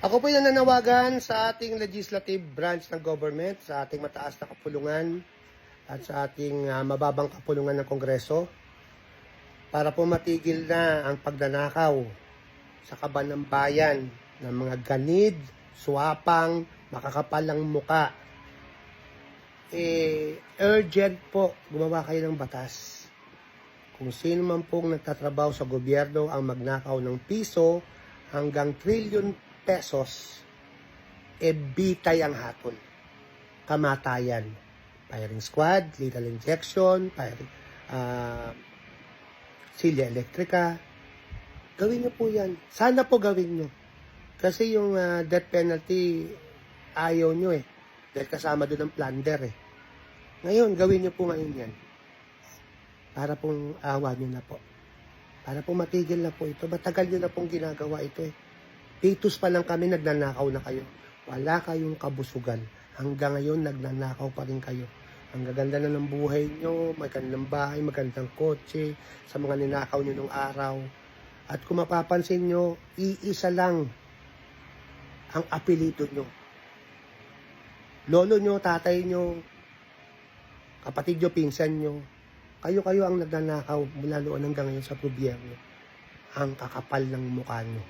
Ako po yung nananawagan sa ating legislative branch ng government, sa ating mataas na kapulungan at sa ating mababang kapulungan ng Kongreso para po matigil na ang pagnanakaw sa kaban ng bayan ng mga ganid, swapang, makakapalang muka. Urgent po, gumawa kayo ng batas. Kung sino man pong nagtatrabaho sa gobyerno ang magnakaw ng piso hanggang trilyon pesos, bitay ang hatol. Kamatayan. Firing squad, lethal injection, silya elektrika. Gawin nyo po yan. Sana po gawin nyo. Kasi yung death penalty, ayaw nyo eh. Dahil kasama doon ang plunder eh. Ngayon, gawin nyo po ngayon yan. Para pong awa nyo na po. Para pong matigil na po ito. Matagal nyo na pong ginagawa ito eh. Titus pa lang kami, nagnanakaw na kayo. Wala kayong kabusugan. Hanggang ngayon, nagnanakaw pa rin kayo. Ang gaganda na ng buhay nyo, magandang bahay, magandang kotse, sa mga ninakaw nyo nung araw. At kung mapapansin nyo, iisa lang ang apelido nyo. Lolo nyo, tatay nyo, kapatid nyo, pinsan nyo, kayo ang nagnanakaw mula noon hanggang ngayon sa gobyerno. Ang kakapal ng mukha nyo.